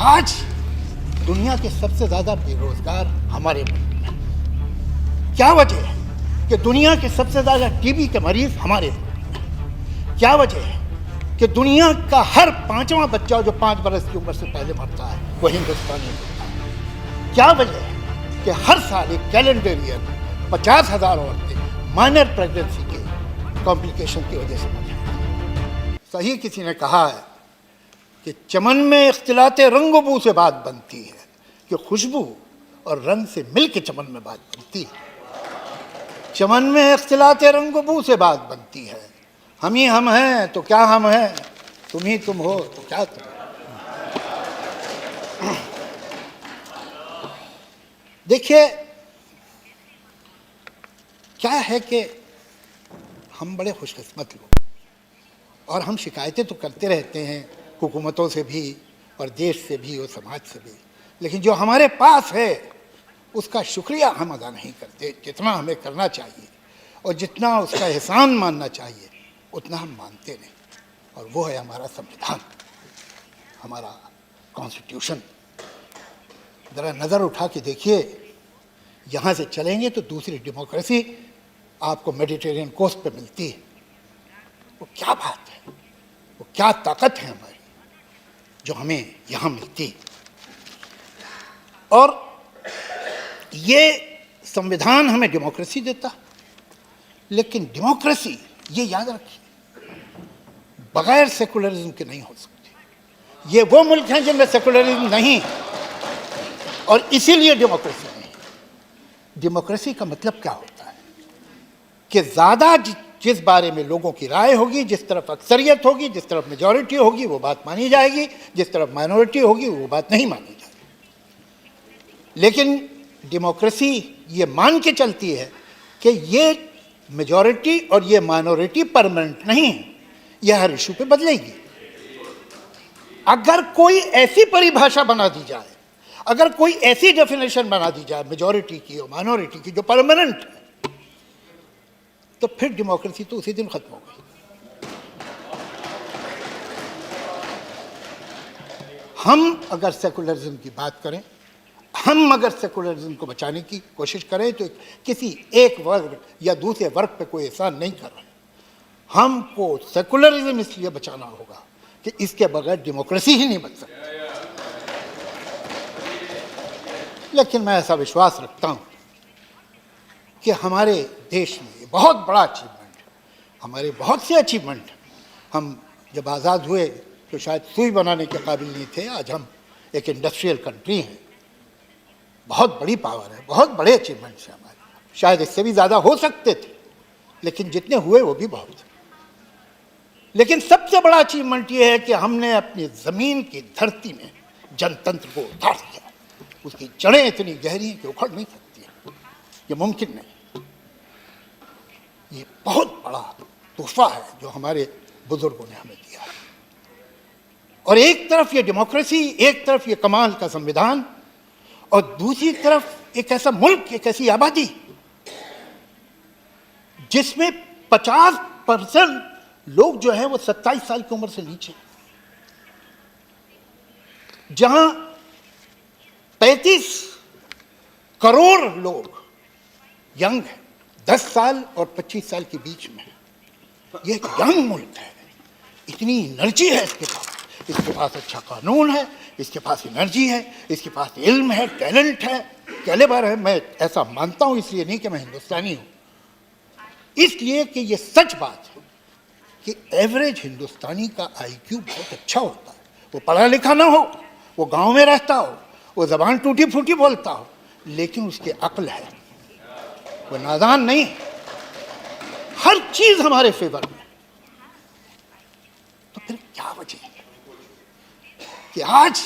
आज दुनिया के सबसे ज्यादा बेरोजगार हमारे मुल्क में। क्या वजह है कि दुनिया के सबसे ज्यादा टीबी के मरीज हमारे मुल्क में? क्या वजह है कि दुनिया का हर पांचवां बच्चा जो 5 बरस की उम्र से पहले मरता है वो हिंदुस्तानी होता है? क्या वजह है कि हर साल एक कैलेंडर ईयर में 50,000 औरतें माइनर प्रेगनेंसी के कॉम्प्लिकेशन की वजह से मर जाती हैं? सही किसी ने कहा है कि चमन में इख्तिलाते रंग बू से बात बनती है, कि खुशबू और रंग से मिल के चमन में बात बनती है। चमन में इख्तिलाते रंग बू से बात बनती है। हम ही हम हैं तो क्या हम हैं, तुम ही तुम हो तो क्या तुम। देखिए क्या है कि हम बड़े खुशकिस्मत लोग, और हम शिकायतें तो करते रहते हैं हुकूमतों से भी और देश से भी और समाज से भी, लेकिन जो हमारे पास है उसका शुक्रिया हम अदा नहीं करते जितना हमें करना चाहिए, और जितना उसका एहसान मानना चाहिए उतना हम मानते नहीं। और वो है हमारा संविधान, हमारा कॉन्स्टिट्यूशन। ज़रा नज़र उठा के देखिए, यहाँ से चलेंगे तो दूसरी डेमोक्रेसी आपको मेडिटेरियन कोस्ट पे मिलती है। वो क्या बात है, वो क्या ताकत है हमारी जो हमें यहाँ मिलती है। और ये संविधान हमें डेमोक्रेसी देता, लेकिन डेमोक्रेसी, ये याद रखिए, बगैर सेकुलरिज्म के नहीं हो सकती। ये वो मुल्क हैं जिनमें सेकुलरिज्म नहीं, और इसीलिए डेमोक्रेसी नहीं। डेमोक्रेसी का मतलब क्या होता है कि ज़्यादा जिस बारे में लोगों की राय होगी, जिस तरफ अक्सरियत होगी, जिस तरफ मेजॉरिटी होगी वो बात मानी जाएगी, जिस तरफ माइनॉरिटी होगी वो बात नहीं मानी जाएगी। लेकिन डेमोक्रेसी ये मान के चलती है कि ये मेजॉरिटी और ये माइनॉरिटी परमानेंट नहीं है, यह हर इशू पे बदलेगी। अगर कोई ऐसी परिभाषा बना दी जाए, अगर कोई ऐसी डेफिनेशन बना दी जाए मेजॉरिटी की और माइनॉरिटी की जो परमानेंट है, तो फिर डेमोक्रेसी तो उसी दिन खत्म हो गई। हम अगर सेकुलरिज्म की बात करें, हम अगर सेकुलरिज्म को बचाने की कोशिश करें, तो किसी एक वर्ग या दूसरे वर्ग पे कोई एहसान नहीं कर रहे। हमको सेकुलरिज्म इसलिए बचाना होगा कि इसके बगैर डेमोक्रेसी ही नहीं बच सकती। लेकिन मैं ऐसा विश्वास रखता हूं कि हमारे देश में बहुत बड़ा अचीवमेंट है, हमारे बहुत से अचीवमेंट। हम जब आज़ाद हुए तो शायद सुई बनाने के काबिल नहीं थे, आज हम एक इंडस्ट्रियल कंट्री हैं, बहुत बड़ी पावर है, बहुत बड़े अचीवमेंट्स हैं हमारे। शायद इससे भी ज़्यादा हो सकते थे, लेकिन जितने हुए वो भी बहुत थे। लेकिन सबसे बड़ा अचीवमेंट ये है कि हमने अपनी ज़मीन की धरती में जनतंत्र को उतार दिया। उसकी जड़ें इतनी गहरी हैं कि उखड़ नहीं सकती हैं, ये मुमकिन नहीं। ये बहुत बड़ा तोहफा है जो हमारे बुजुर्गों ने हमें दिया है। और एक तरफ ये डेमोक्रेसी, एक तरफ ये कमाल का संविधान, और दूसरी तरफ एक ऐसा मुल्क, एक ऐसी आबादी जिसमें 50% लोग जो हैं वो 27 साल की उम्र से नीचे, जहां 35 करोड़ लोग यंग हैं, 10 साल और 25 साल के बीच में। ये एक यंग मुल्क है, इतनी एनर्जी है इसके पास अच्छा कानून है, इसके पास एनर्जी है, इसके पास इल्म है, टैलेंट है, कैलिबर है। मैं ऐसा मानता हूं, इसलिए नहीं कि मैं हिंदुस्तानी हूं, इसलिए कि ये सच बात है कि एवरेज हिंदुस्तानी का आईक्यू बहुत अच्छा होता है। वो पढ़ा लिखा ना हो, वो गांव में रहता हो, वो जबान टूटी फूटी बोलता हो, लेकिन उसकी अक्ल है, वो नादान नहीं। हर चीज हमारे फेवर में। तो फिर क्या वजह है कि आज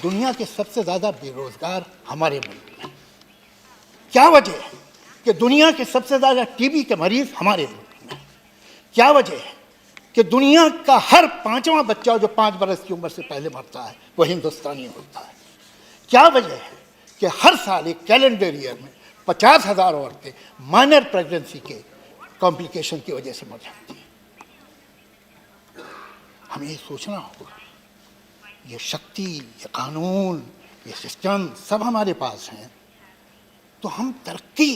दुनिया के सबसे ज्यादा बेरोजगार हमारे मुल्क में? क्या वजह है कि दुनिया के सबसे ज्यादा टीबी के मरीज हमारे मुल्क में? क्या वजह है कि दुनिया का हर पांचवां बच्चा जो 5 बरस की उम्र से पहले मरता है वो हिंदुस्तानी होता है? क्या वजह है कि हर साल एक कैलेंडर ईयर में 50,000 औरतें माइनर प्रेगनेंसी के कॉम्प्लिकेशन की वजह से मर जाती हैं? हमें ये सोचना होगा, ये शक्ति, ये कानून, ये सिस्टम सब हमारे पास हैं, तो हम तरक्की,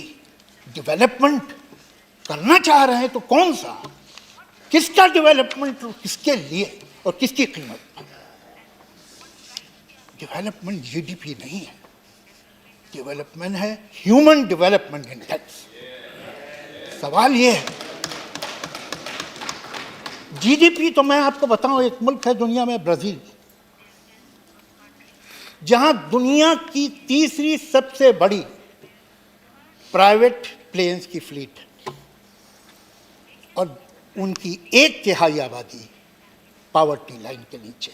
डेवलपमेंट करना चाह रहे हैं तो कौन सा, किसका डेवलपमेंट, किसके लिए और किसकी कीमत पर? डेवलपमेंट जीडीपी नहीं है, डेवलपमेंट है ह्यूमन डेवलपमेंट इंडेक्स। सवाल ये है, जीडीपी तो मैं आपको बताऊं, एक मुल्क है दुनिया में ब्राजील, जहां दुनिया की तीसरी सबसे बड़ी प्राइवेट प्लेन्स की फ्लीट है और उनकी 1/3 आबादी पावर्टी लाइन के नीचे।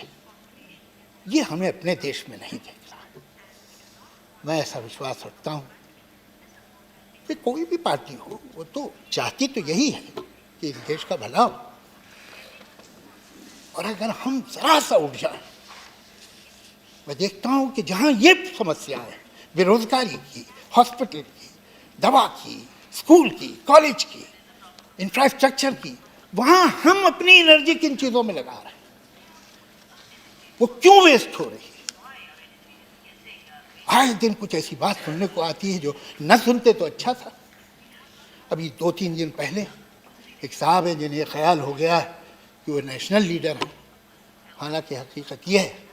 ये हमें अपने देश में नहीं देख रहा। मैं ऐसा विश्वास रखता हूं कि कोई भी पार्टी हो, वो तो चाहती तो यही है कि इस देश का भला हो, और अगर हम जरा सा उठ जाए, मैं देखता हूं कि जहां ये समस्या है, बेरोजगारी की, हॉस्पिटल की, दवा की, स्कूल की, कॉलेज की, इंफ्रास्ट्रक्चर की, वहां हम अपनी एनर्जी किन चीजों में लगा रहे हैं, वो क्यों वेस्ट हो रही है? आए दिन कुछ ऐसी बात सुनने को आती है जो न सुनते तो अच्छा था। अभी 2-3 दिन पहले एक साहब है जिन्हें ख्याल हो गया कि वो नेशनल लीडर है, हालांकि हकीकत यह है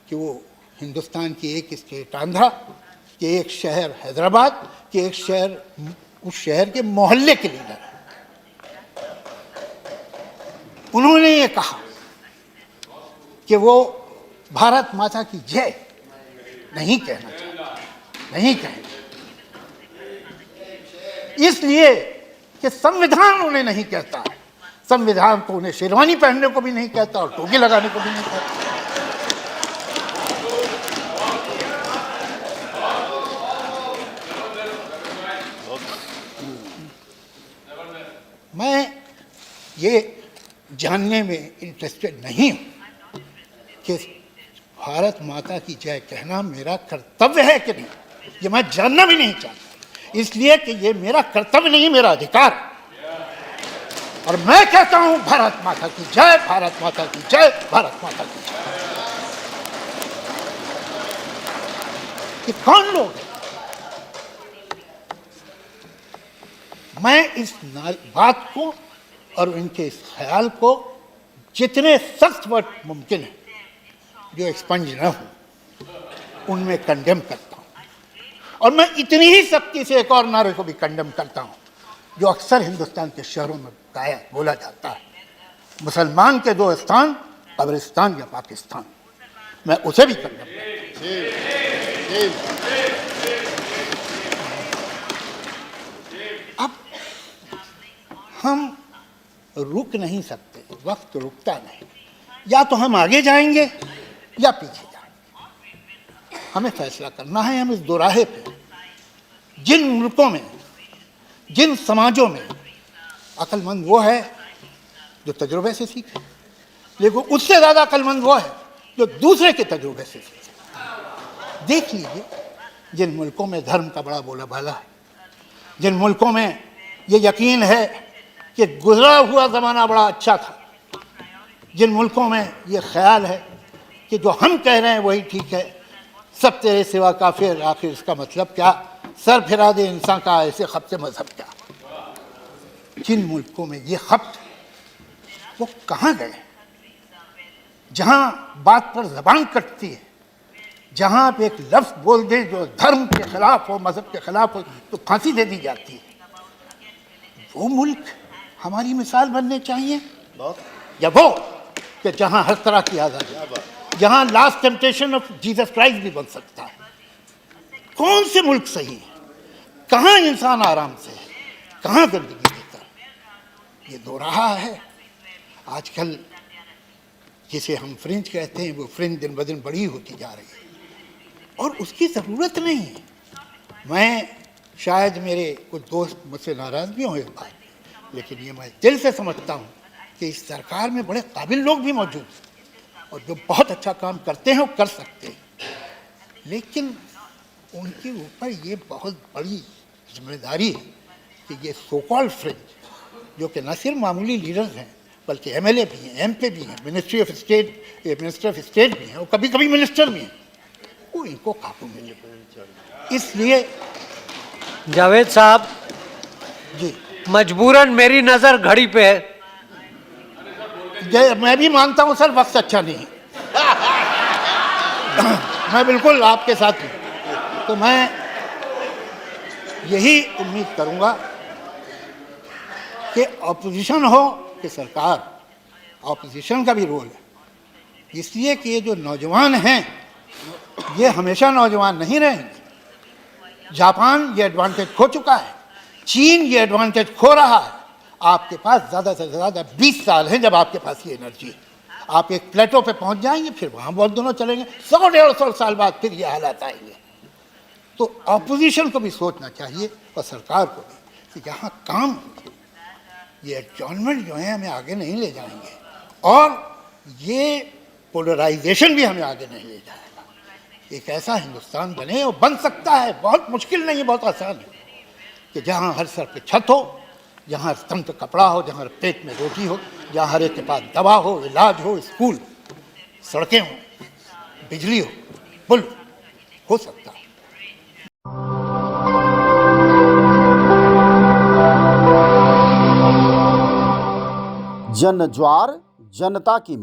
कि वो हिंदुस्तान की एक स्टेट आंध्रा, कि एक शहर हैदराबाद, कि एक शहर, उस शहर के मोहल्ले के लीडर है। उन्होंने ये कहा कि वो भारत माता की जय नहीं कहना चाहते, नहीं कहेंगे, इसलिए कि संविधान उन्हें नहीं कहता, संविधान तो उन्हें शेरवानी पहनने को भी नहीं कहता और टोपी लगाने को भी नहीं कहता। मैं ये जानने में इंटरेस्टेड नहीं हूं कि भारत माता की जय कहना मेरा कर्तव्य है कि नहीं, ये मैं जानना भी नहीं चाहता, इसलिए कि ये मेरा कर्तव्य नहीं, मेरा अधिकार है। और मैं कहता हूं भारत माता की जय, भारत माता की जय, भारत माता की जय। ये कौन लोग हैं? मैं इस बात को और इनके इस ख्याल को जितने सख्त वर्ड मुमकिन है जो एक्सपंज न हो उनमें कंडेम करता हूं, और मैं इतनी ही सख्ती से एक और नारे को भी कंडेम करता हूं जो अक्सर हिंदुस्तान के शहरों में बोला जाता है, मुसलमान के 2 स्थान, कब्रिस्तान या पाकिस्तान। मैं उसे भी कंडेम करता हूं। अब हम रुक नहीं सकते, वक्त रुकता नहीं, या तो हम आगे जाएंगे या पीछे जाएंगे, हमें फैसला करना है। हम इस दोराहे पे, जिन मुल्कों में, जिन समाजों में अक्लमंद वो है जो तजुर्बे से सीखे, लेकिन उससे ज्यादा अक्लमंद वो है जो दूसरे के तजुर्बे से सीखे। देख लीजिए, जिन मुल्कों में धर्म का बड़ा बोला भाला है, जिन मुल्कों में ये यकीन है कि गुजरा हुआ ज़माना बड़ा अच्छा था, जिन मुल्कों में ये ख्याल है कि जो हम कह रहे हैं वही ठीक है, सब तेरे सिवा काफिर, आखिर इसका मतलब क्या, सर फिरा दे इंसान का ऐसे खपते मजहब क्या। जिन मुल्कों में ये खपत, वो कहाँ गए? जहाँ बात पर जबान कटती है, जहाँ आप एक लफ्ज़ बोल दें जो धर्म के खिलाफ हो, मजहब के खिलाफ हो, तो फांसी दे दी जाती है। वो मुल्क हमारी मिसाल बनने चाहिए, या वो कि जहाँ हर तरह की आज़ादी, जहाँ last temptation of Jesus Christ भी बन सकता है। कौन से मुल्क सही है? कहाँ इंसान आराम से है, कहाँ जिंदगी देता है? ये दोराहा है। आजकल जिसे हम फ्रिंज कहते हैं, वो फ्रिंज दिन ब दिन बड़ी होती जा रही है और उसकी ज़रूरत नहीं है। मैं शायद मेरे कुछ दोस्त मुझसे नाराज़ भी हों इस बात, लेकिन ये मैं दिल से समझता हूँ कि इस सरकार में बड़े काबिल लोग भी मौजूद हैं और जो बहुत अच्छा काम करते हैं वो कर सकते हैं, लेकिन उनके ऊपर ये बहुत बड़ी जिम्मेदारी है कि ये सो कॉल्ड फ्रिंज, जो कि न सिर्फ मामूली लीडर्स हैं बल्कि एमएलए भी हैं, एमपी भी हैं, मिनिस्टर ऑफ स्टेट भी हैं और कभी कभी मिनिस्टर भी हैं, वो इनको काबू में ले। इसलिए जावेद साहब, जी मजबूरन मेरी नजर घड़ी पे है। मैं भी मानता हूं सर, वक्त अच्छा नहीं है। मैं बिल्कुल आपके साथ हूं। तो मैं यही उम्मीद करूंगा कि ऑपोजिशन हो कि सरकार, ऑपोजिशन का भी रोल है। इसलिए कि ये जो नौजवान हैं ये हमेशा नौजवान नहीं रहेंगे। जापान ये एडवांटेज खो चुका है, चीन ये एडवांटेज खो रहा है। आपके पास ज़्यादा से ज़्यादा 20 साल हैं जब आपके पास ये एनर्जी है। आप एक प्लेटो पे पहुंच जाएंगे, फिर वहाँ बहुत दोनों चलेंगे, 100-150 साल बाद फिर ये हालात आएंगे। तो ऑपोजिशन को भी सोचना चाहिए और सरकार को भी कि यहाँ काम, ये एडजॉर्नमेंट जो है हमें आगे नहीं ले जाएंगे और ये पोलराइजेशन भी हमें आगे नहीं ले जाएगा। एक ऐसा हिंदुस्तान बने और बन सकता है, बहुत मुश्किल नहीं है, बहुत आसान है, कि जहाँ हर सर पे छत हो, जहाँ स्तन पे कपड़ा हो, जहाँ पेट में रोटी हो, जहाँ हर एक के पास दवा हो, इलाज हो, स्कूल, सड़कें हो, बिजली हो, पुल हो सकता है। जन ज्वार जनता की